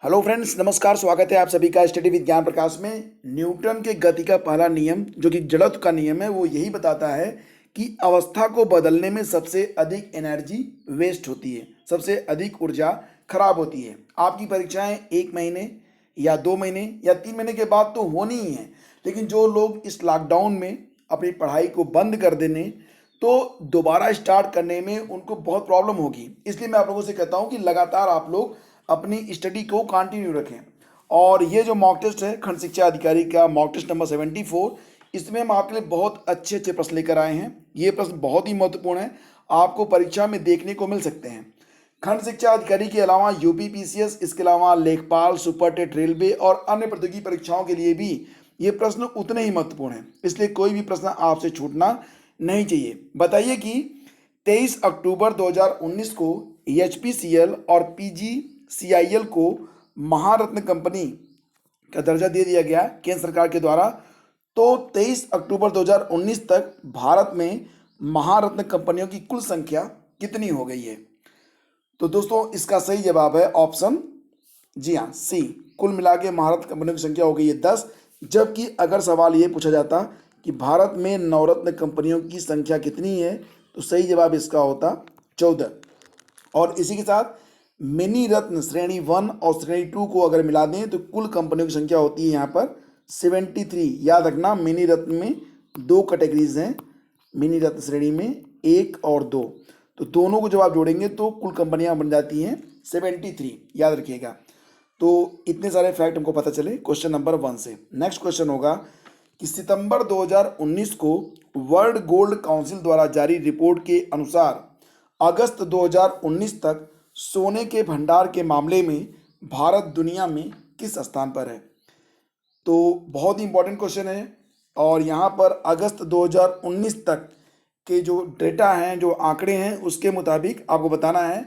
Hello friends, नमस्कार। स्वागत है आप सभी का स्टडी विद ज्ञान प्रकाश में। न्यूटन के गति का पहला नियम जो कि जड़त्व का नियम है वो यही बताता है कि अवस्था को बदलने में सबसे अधिक एनर्जी वेस्ट होती है, सबसे अधिक ऊर्जा खराब होती है। आपकी परीक्षाएं 1 महीने या 2 महीने या 3 महीने के बाद तो होनी ही है, लेकिन जो लोग इस लॉकडाउन में अपनी पढ़ाई को बंद कर देने तो दोबारा स्टार्ट करने में उनको बहुत प्रॉब्लम होगी। इसलिए मैं आप लोगों से कहता हूँ कि लगातार आप लोग अपनी स्टडी को कंटिन्यू रखें। और ये जो मॉक टेस्ट है खंड शिक्षा अधिकारी का मॉक टेस्ट नंबर 74, इसमें हम आपके लिए बहुत अच्छे अच्छे प्रश्न लेकर आए हैं। ये प्रश्न बहुत ही महत्वपूर्ण है, आपको परीक्षा में देखने को मिल सकते हैं। खंड शिक्षा अधिकारी के अलावा यूपी पीसीएस, इसके अलावा लेखपाल, सुपर टेट, रेलवे और अन्य प्रतियोगी परीक्षाओं के लिए भी ये प्रश्न उतने ही महत्वपूर्ण हैं। इसलिए कोई भी प्रश्न आपसे छूटना नहीं चाहिए। बताइए कि 23 अक्टूबर 2019 को एचपीसीएल और पीजीसीआईएल को महारत्न कंपनी का दर्जा दे दिया गया केंद्र सरकार के द्वारा। तो 23 अक्टूबर 2019 तक भारत में महारत्न कंपनियों की कुल संख्या कितनी हो गई है? तो दोस्तों इसका सही जवाब है ऑप्शन, जी हाँ, सी। कुल मिला के महारत्न कंपनियों की संख्या हो गई है 10। जबकि अगर सवाल ये पूछा जाता कि भारत में नवरत्न कंपनियों की संख्या कितनी है, तो सही जवाब इसका होता 14। और इसी के साथ मिनी रत्न श्रेणी 1 और श्रेणी 2 को अगर मिला दें तो कुल कंपनियों की संख्या होती है यहाँ पर 73। याद रखना, मिनी रत्न में 2 कैटेगरीज हैं, मिनी रत्न श्रेणी में 1 और 2, तो दोनों को जब आप जोड़ेंगे तो कुल कंपनियां बन जाती हैं 73। याद रखिएगा। तो इतने सारे फैक्ट हमको पता चले क्वेश्चन नंबर 1 से। नेक्स्ट क्वेश्चन होगा कि सितंबर 2019 को वर्ल्ड गोल्ड काउंसिल द्वारा जारी रिपोर्ट के अनुसार अगस्त 2019 तक सोने के भंडार के मामले में भारत दुनिया में किस स्थान पर है? तो बहुत ही इंपॉर्टेंट क्वेश्चन है। और यहाँ पर अगस्त 2019 तक के जो डेटा हैं, जो आंकड़े हैं, उसके मुताबिक आपको बताना है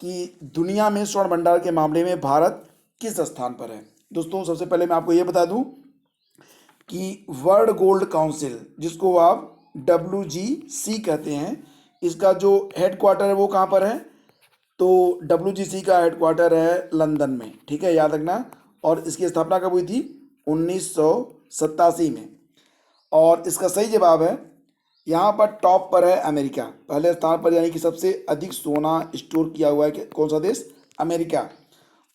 कि दुनिया में स्वर्ण भंडार के मामले में भारत किस स्थान पर है। दोस्तों सबसे पहले मैं आपको ये बता दूं कि वर्ल्ड गोल्ड काउंसिल, जिसको आप WGC कहते हैं, इसका जो हेडक्वार्टर है वो कहाँ पर है? तो WGC का हेडक्वार्टर है लंदन में, ठीक है, याद रखना। और इसकी स्थापना कब हुई थी? 1987 में। और इसका सही जवाब है, यहाँ पर टॉप पर है अमेरिका, पहले स्थान पर, यानी कि सबसे अधिक सोना स्टोर किया हुआ है कौन सा देश? अमेरिका।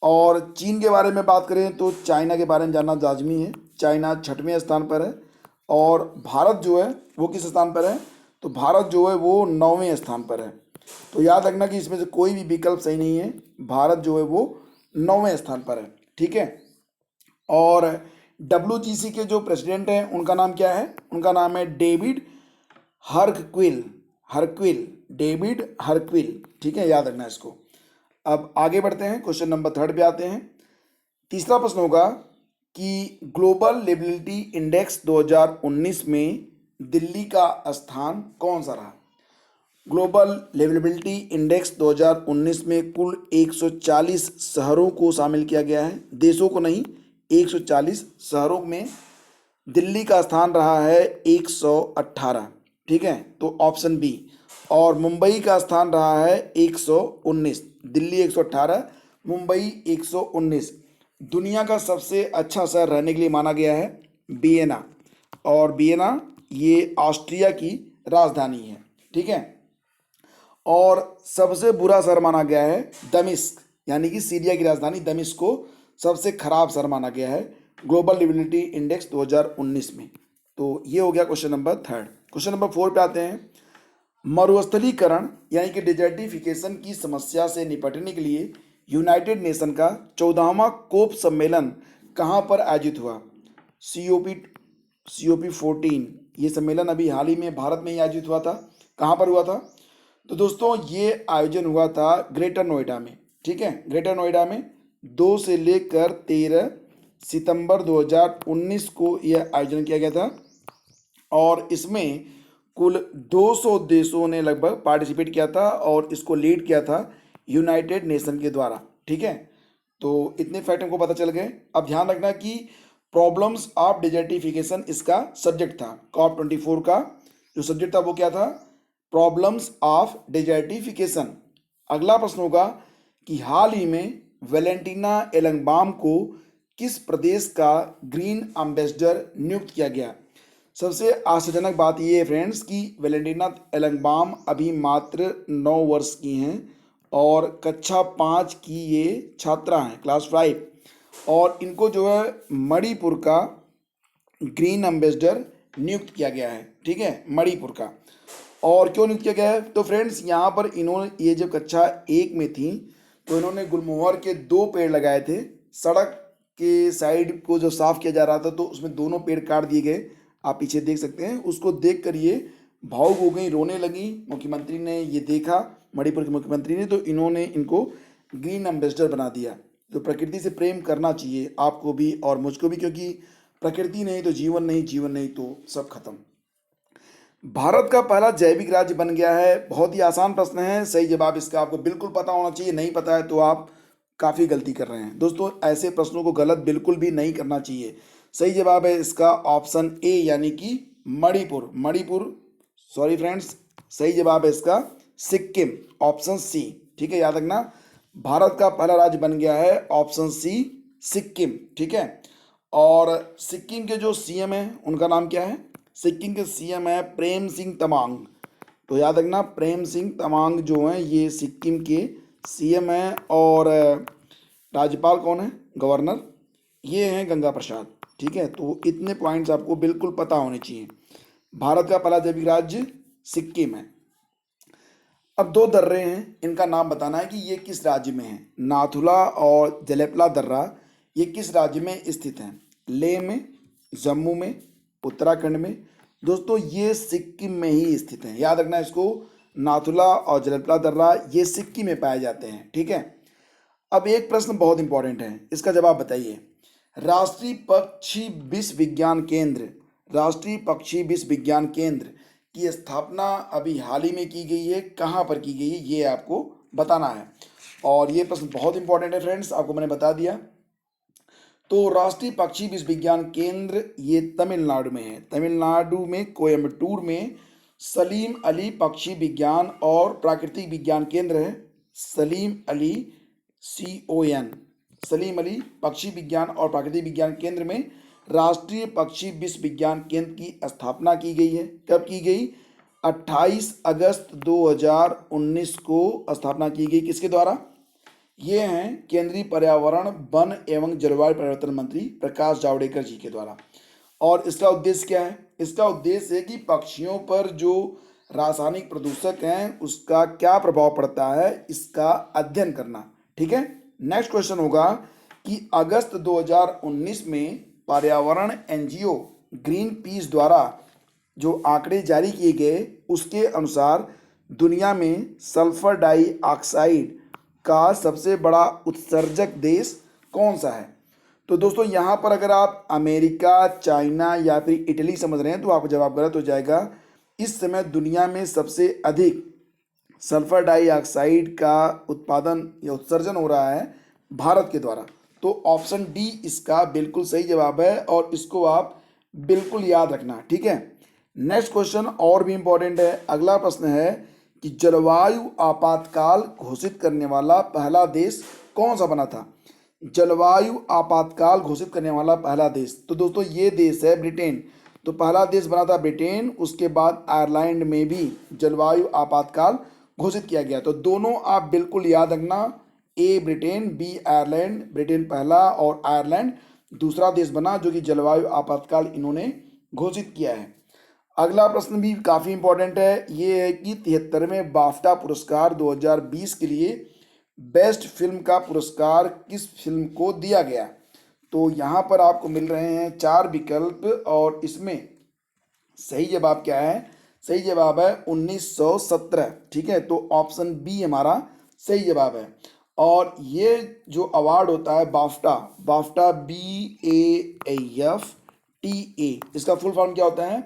और चीन के बारे में बात करें तो चाइना के बारे में जानना लाजमी है, चाइना 6वें स्थान पर है। और भारत जो है वो किस स्थान पर है? तो भारत जो है वो 9वें स्थान पर है। तो याद रखना कि इसमें से कोई भी विकल्प सही नहीं है, भारत जो है वो 9वें स्थान पर है, ठीक है। और WGC के जो प्रेसिडेंट हैं उनका नाम क्या है? उनका नाम है डेविड हरक्विल, डेविड हरक्विल, ठीक है, याद रखना इसको। अब आगे बढ़ते हैं, क्वेश्चन नंबर 3 पे आते हैं। तीसरा प्रश्न होगा कि ग्लोबल लिविलिटी इंडेक्स 2019 में दिल्ली का स्थान कौन सा रहा? ग्लोबल लिविलिटी इंडेक्स 2019 में कुल 140 शहरों को शामिल किया गया है, देशों को नहीं, 140 शहरों में दिल्ली का स्थान रहा है 118, ठीक है, तो ऑप्शन बी। और मुंबई का स्थान रहा है 119, दिल्ली 118, मुंबई 119। दुनिया का सबसे अच्छा शहर रहने के लिए माना गया है वियना, और वियना ये ऑस्ट्रिया की राजधानी है, ठीक है। और सबसे बुरा शहर माना गया है दमिश्क, यानी कि सीरिया की राजधानी दमिश्क को सबसे खराब शहर माना गया है ग्लोबल लिविलिटी इंडेक्स 2019 में। तो ये हो गया क्वेश्चन नंबर 3। क्वेश्चन नंबर 4 पे आते हैं। मरुस्थलीकरण यानी कि डिजर्टिफिकेशन की समस्या से निपटने के लिए यूनाइटेड नेशन का 14वां कोप सम्मेलन कहाँ पर आयोजित हुआ? COP 14, ये सम्मेलन अभी हाल ही में भारत में ही आयोजित हुआ था। कहाँ पर हुआ था? तो दोस्तों ये आयोजन हुआ था ग्रेटर नोएडा में, ठीक है, ग्रेटर नोएडा में 2 से लेकर 13 सितंबर 2019 को यह आयोजन किया गया था। और इसमें कुल 200 देशों ने लगभग पार्टिसिपेट किया था और इसको लीड किया था यूनाइटेड नेशन के द्वारा, ठीक है। तो इतने फैक्ट हमको पता चल गए। अब ध्यान रखना कि प्रॉब्लम्स ऑफ डिजर्टिफिकेशन इसका सब्जेक्ट था। COP 24 का जो सब्जेक्ट था वो क्या था? Problems of desertification. अगला प्रश्न होगा कि हाल ही में वैलेंटीना एलंगबाम को किस प्रदेश का ग्रीन एम्बेसडर नियुक्त किया गया? सबसे आश्चर्यजनक बात यह है फ्रेंड्स कि वैलेंटीना एलंगबाम अभी मात्र 9 वर्ष की हैं और कक्षा 5 की ये छात्रा हैं, क्लास 5, और इनको जो है मणिपुर का ग्रीन एम्बेसडर नियुक्त किया गया है। ठीक है, मणिपुर का। और क्यों नियुक्त किया गया है? तो फ्रेंड्स यहाँ पर इन्होंने, ये जब कक्षा 1 में थी तो इन्होंने गुलमोहर के 2 पेड़ लगाए थे। सड़क के साइड को जो साफ किया जा रहा था तो उसमें दोनों पेड़ काट दिए गए, आप पीछे देख सकते हैं। उसको देख कर ये भावुक हो गई, रोने लगी। मुख्यमंत्री ने ये देखा, मणिपुर के मुख्यमंत्री ने, तो इन्होंने इनको ग्रीन एम्बेसडर बना दिया। तो प्रकृति से प्रेम करना चाहिए आपको भी और मुझको भी, क्योंकि प्रकृति नहीं तो जीवन नहीं, जीवन नहीं तो सब खत्म। भारत का पहला जैविक राज्य बन गया है। बहुत ही आसान प्रश्न है, सही जवाब इसका आपको बिल्कुल पता होना चाहिए। नहीं पता है तो आप काफ़ी गलती कर रहे हैं। दोस्तों, ऐसे प्रश्नों को गलत बिल्कुल भी नहीं करना चाहिए। सही जवाब है इसका ऑप्शन ए, यानी कि मणिपुर। मणिपुर, सॉरी फ्रेंड्स, सही जवाब है इसका सिक्किम, ऑप्शन सी। ठीक है, याद रखना, भारत का पहला राज्य बन गया है ऑप्शन सी, सिक्किम। ठीक है, और सिक्किम के जो सीएम हैं उनका नाम क्या है? सिक्किम के सीएम है प्रेम सिंह तमांग। तो याद रखना, प्रेम सिंह तमांग जो हैं ये सिक्किम के सीएम हैं। और राज्यपाल कौन है? गवर्नर, ये हैं गंगा प्रसाद। ठीक है, तो इतने पॉइंट्स आपको बिल्कुल पता होने चाहिए। भारत का पहला जैविक राज्य सिक्किम है। अब 2 दर्रे हैं, इनका नाम बताना है कि ये किस राज्य में है। नाथुला और जलेपला दर्रा, ये किस राज्य में स्थित हैं? लेह में, जम्मू में, उत्तराखंड में? दोस्तों, ये सिक्किम में ही स्थित हैं, याद रखना इसको। नाथुला और जलेपला दर्रा ये सिक्किम में पाए जाते हैं। ठीक है, अब एक प्रश्न बहुत इंपॉर्टेंट है, इसका जवाब बताइए। राष्ट्रीय पक्षी विश्व विज्ञान केंद्र, राष्ट्रीय पक्षी विश्व विज्ञान केंद्र की स्थापना अभी हाल ही में की गई है। कहाँ पर की गई है ये आपको बताना है, और ये प्रश्न बहुत इंपॉर्टेंट है फ्रेंड्स, आपको मैंने बता दिया। तो राष्ट्रीय पक्षी विश्व विज्ञान केंद्र ये तमिलनाडु में है। तमिलनाडु में कोयम्बटूर में सलीम अली पक्षी विज्ञान और प्राकृतिक विज्ञान केंद्र है। सलीम अली, CON, सलीम अली पक्षी विज्ञान और प्राकृतिक विज्ञान केंद्र में राष्ट्रीय पक्षी विश्व विज्ञान केंद्र की स्थापना की गई है। कब की गई? 28 अगस्त 2019 को स्थापना की गई। किसके द्वारा? ये हैं केंद्रीय पर्यावरण, वन एवं जलवायु परिवर्तन मंत्री प्रकाश जावड़ेकर जी के द्वारा। और इसका उद्देश्य क्या है? इसका उद्देश्य है कि पक्षियों पर जो रासायनिक प्रदूषक हैं उसका क्या प्रभाव पड़ता है, इसका अध्ययन करना। ठीक है, नेक्स्ट क्वेश्चन होगा कि अगस्त 2019 में पर्यावरण NGO ग्रीन पीस द्वारा जो आंकड़े जारी किए गए उसके अनुसार दुनिया में सल्फर डाइऑक्साइड का सबसे बड़ा उत्सर्जक देश कौन सा है? तो दोस्तों, यहाँ पर अगर आप अमेरिका, चाइना या फिर इटली समझ रहे हैं तो आपका जवाब गलत हो जाएगा। इस समय दुनिया में सबसे अधिक सल्फर डाइऑक्साइड का उत्पादन या उत्सर्जन हो रहा है भारत के द्वारा। तो ऑप्शन डी इसका बिल्कुल सही जवाब है, और इसको आप बिल्कुल याद रखना। ठीक है, नेक्स्ट क्वेश्चन और भी इंपॉर्टेंट है। अगला प्रश्न है कि जलवायु आपातकाल घोषित करने वाला पहला देश कौन सा बना था? जलवायु आपातकाल घोषित करने वाला पहला देश, तो दोस्तों ये देश है ब्रिटेन। तो पहला देश बना था ब्रिटेन, उसके बाद आयरलैंड में भी जलवायु आपातकाल घोषित किया गया। तो दोनों आप बिल्कुल याद रखना, ए ब्रिटेन, बी आयरलैंड। ब्रिटेन पहला और आयरलैंड दूसरा देश बना जो कि जलवायु आपातकाल इन्होंने घोषित किया है। अगला प्रश्न भी काफ़ी इंपॉर्टेंट है, ये है कि 73वें बाफ्टा पुरस्कार 2020 के लिए बेस्ट फिल्म का पुरस्कार किस फिल्म को दिया गया? तो यहाँ पर आपको मिल रहे हैं 4 विकल्प, और इसमें सही जवाब क्या है? सही जवाब है 1917। ठीक है, तो ऑप्शन बी हमारा सही जवाब है। और ये जो अवार्ड होता है बाफ्टा, बाफ्टा BAFTA, इसका फुल फॉर्म क्या होता है?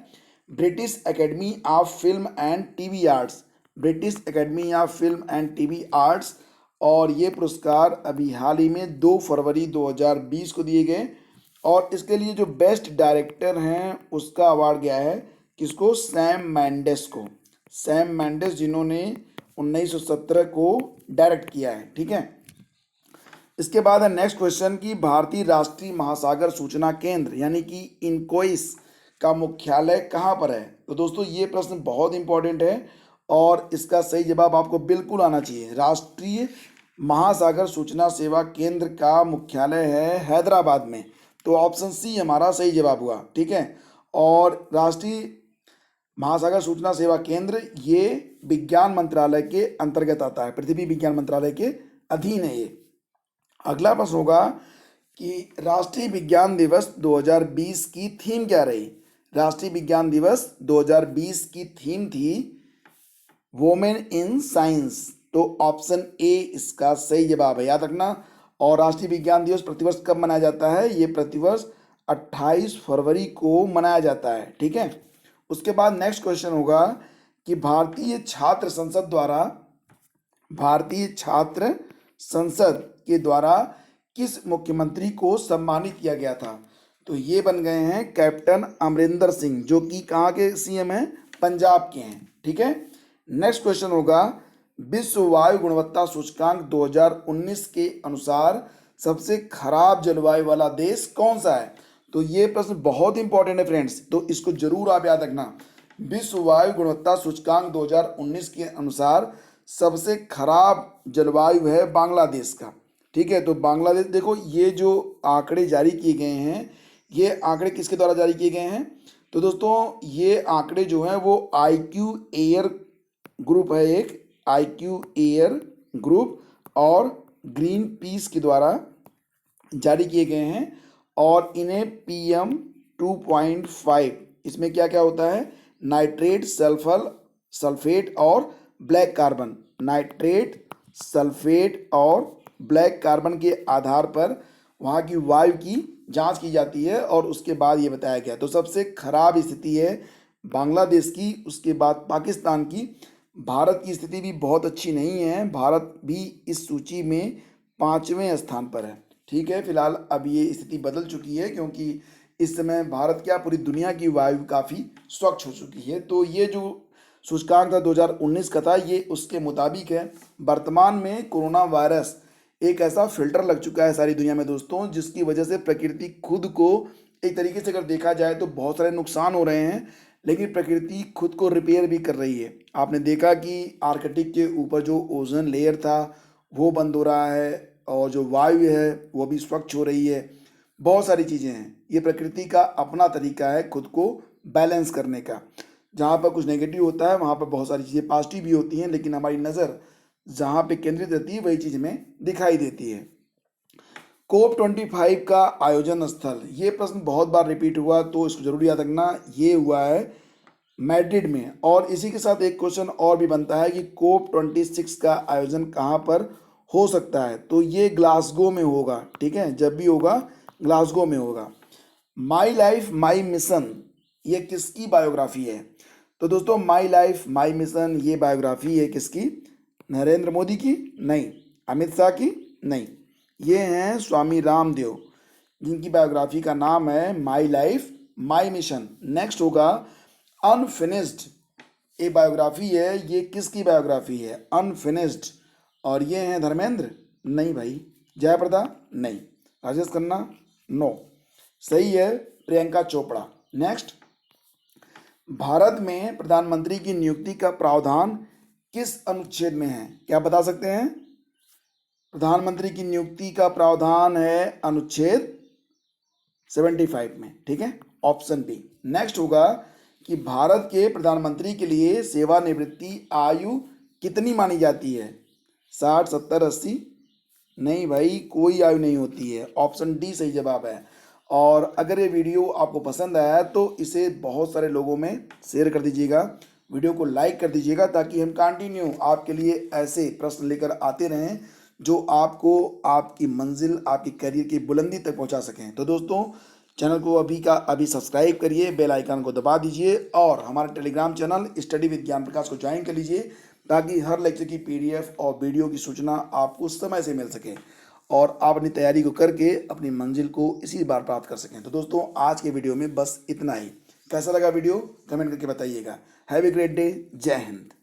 British academy of film and TV arts, British academy of film and TV arts. और ये पुरस्कार अभी हाल ही में 2 फरवरी 2020 को दिए गए। और इसके लिए जो बेस्ट डायरेक्टर हैं उसका अवार्ड गया है किसको? सैम मेंडेस को। सैम मेंडेस जिन्होंने 1917 को डायरेक्ट किया है। ठीक है, इसके बाद है नेक्स्ट क्वेश्चन कि भारतीय राष्ट्रीय महासागर सूचना केंद्र यानी कि इनकोइस का मुख्यालय कहाँ पर है। तो दोस्तों ये प्रश्न बहुत इंपॉर्टेंट है और इसका सही जवाब आपको बिल्कुल आना चाहिए। राष्ट्रीय महासागर सूचना सेवा केंद्र का मुख्यालय है हैदराबाद में। तो ऑप्शन सी हमारा सही जवाब हुआ, ठीक है। और राष्ट्रीय महासागर सूचना सेवा केंद्र ये विज्ञान मंत्रालय के अंतर्गत आता है, पृथ्वी विज्ञान मंत्रालय के अधीन है ये। अगला प्रश्न होगा कि राष्ट्रीय विज्ञान दिवस 2020 की थीम क्या रही। राष्ट्रीय विज्ञान दिवस 2020 की थीम थी वोमेन इन साइंस। तो ऑप्शन ए इसका सही जवाब है, याद रखना। और राष्ट्रीय विज्ञान दिवस प्रतिवर्ष कब मनाया जाता है? ये प्रतिवर्ष 28 फरवरी को मनाया जाता है, ठीक है। उसके बाद नेक्स्ट क्वेश्चन होगा कि भारतीय छात्र संसद के द्वारा किस मुख्यमंत्री को सम्मानित किया गया था। तो ये बन गए हैं कैप्टन अमरिंदर सिंह, जो कि कहाँ के सीएम हैं? पंजाब के हैं, ठीक है। नेक्स्ट क्वेश्चन होगा विश्व वायु गुणवत्ता सूचकांक 2019 के अनुसार सबसे खराब जलवायु वाला देश कौन सा है। तो ये प्रश्न बहुत इंपॉर्टेंट है फ्रेंड्स, तो इसको जरूर आप याद रखना। विश्व वायु गुणवत्ता सूचकांक 2019 के अनुसार सबसे खराब जलवायु है बांग्लादेश का, ठीक है। तो बांग्लादेश, देखो ये जो आंकड़े जारी किए गए हैं, ये आंकड़े किसके द्वारा जारी किए गए हैं? तो दोस्तों ये आंकड़े जो हैं वो IQ एयर ग्रुप है, एक IQ एयर ग्रुप और ग्रीन पीस के द्वारा जारी किए गए हैं। और इन्हें PM 2.5, इसमें क्या क्या होता है? नाइट्रेट, सल्फेट और ब्लैक कार्बन। नाइट्रेट, सल्फेट और ब्लैक कार्बन के आधार पर वहाँ की वायु की जांच की जाती है और उसके बाद ये बताया गया। तो सबसे खराब स्थिति है बांग्लादेश की, उसके बाद पाकिस्तान की। भारत की स्थिति भी बहुत अच्छी नहीं है, भारत भी इस सूची में 5वें स्थान पर है, ठीक है। फिलहाल अब ये स्थिति बदल चुकी है क्योंकि इस समय भारत क्या पूरी दुनिया की वायु काफ़ी स्वच्छ हो चुकी है। तो ये जो सूचकांक था 2019 का था, ये उसके मुताबिक है। वर्तमान में कोरोना वायरस एक ऐसा फिल्टर लग चुका है सारी दुनिया में दोस्तों, जिसकी वजह से प्रकृति खुद को, एक तरीके से अगर देखा जाए तो बहुत सारे नुकसान हो रहे हैं, लेकिन प्रकृति खुद को रिपेयर भी कर रही है। आपने देखा कि आर्कटिक के ऊपर जो ओजोन लेयर था वो बंद हो रहा है और जो वायु है वो भी स्वच्छ हो रही है। बहुत सारी चीज़ें हैं, ये प्रकृति का अपना तरीका है खुद को बैलेंस करने का। जहाँ पर कुछ नेगेटिव होता है वहाँ पर बहुत सारी चीज़ें पॉजिटिव भी होती हैं, लेकिन हमारी नज़र जहाँ पे केंद्रित रहती है वही चीज़ हमें दिखाई देती है। COP25 का आयोजन स्थल, ये प्रश्न बहुत बार रिपीट हुआ तो इसको जरूर याद रखना। ये हुआ है मैड्रिड में। और इसी के साथ एक क्वेश्चन और भी बनता है कि COP26 का आयोजन कहाँ पर हो सकता है। तो ये ग्लासगो में होगा, ठीक है। जब भी होगा ग्लासगो में होगा। माई लाइफ माई मिशन, ये किसकी बायोग्राफी है? तो दोस्तों माई लाइफ माई मिशन ये बायोग्राफी है किसकी? नरेंद्र मोदी की? नहीं। अमित शाह की? नहीं। ये हैं स्वामी रामदेव, जिनकी बायोग्राफी का नाम है my life my mission. Next होगा अनफिनिश्ड, ये बायोग्राफी है, ये किसकी बायोग्राफी है? अनफिनिश्ड। और ये हैं धर्मेंद्र? नहीं भाई। जयप्रदा? नहीं। राजेश खन्ना? नो। सही है प्रियंका चोपड़ा। नेक्स्ट, भारत में प्रधानमंत्री की नियुक्ति का प्रावधान किस अनुच्छेद में है? क्या बता सकते हैं? प्रधानमंत्री की नियुक्ति का प्रावधान है अनुच्छेद 75 में, ठीक है। Option B. नेक्स्ट होगा कि भारत के प्रधानमंत्री के लिए सेवानिवृत्ति आयु कितनी मानी जाती है? 60, 70, 80? नहीं भाई, कोई आयु नहीं होती है। ऑप्शन डी सही जवाब है। और अगर ये वीडियो आपको पसंद आया तो इसे बहुत सारे लोगों में शेयर कर दीजिएगा, वीडियो को लाइक कर दीजिएगा, ताकि हम कंटिन्यू आपके लिए ऐसे प्रश्न लेकर आते रहें जो आपको आपकी मंजिल, आपकी करियर की बुलंदी तक पहुंचा सकें। तो दोस्तों चैनल को अभी का अभी सब्सक्राइब करिए, बेल आइकन को दबा दीजिए और हमारे टेलीग्राम चैनल स्टडी विद ज्ञान प्रकाश को ज्वाइन कर लीजिए, ताकि हर लेक्चर की PDF और वीडियो की सूचना आपको समय से मिल सके और आप अपनी तैयारी को करके अपनी मंजिल को इसी बार प्राप्त कर सकें। तो दोस्तों आज के वीडियो में बस इतना ही। कैसा लगा वीडियो कमेंट करके बताइएगा। Have a great day. जय हिंद।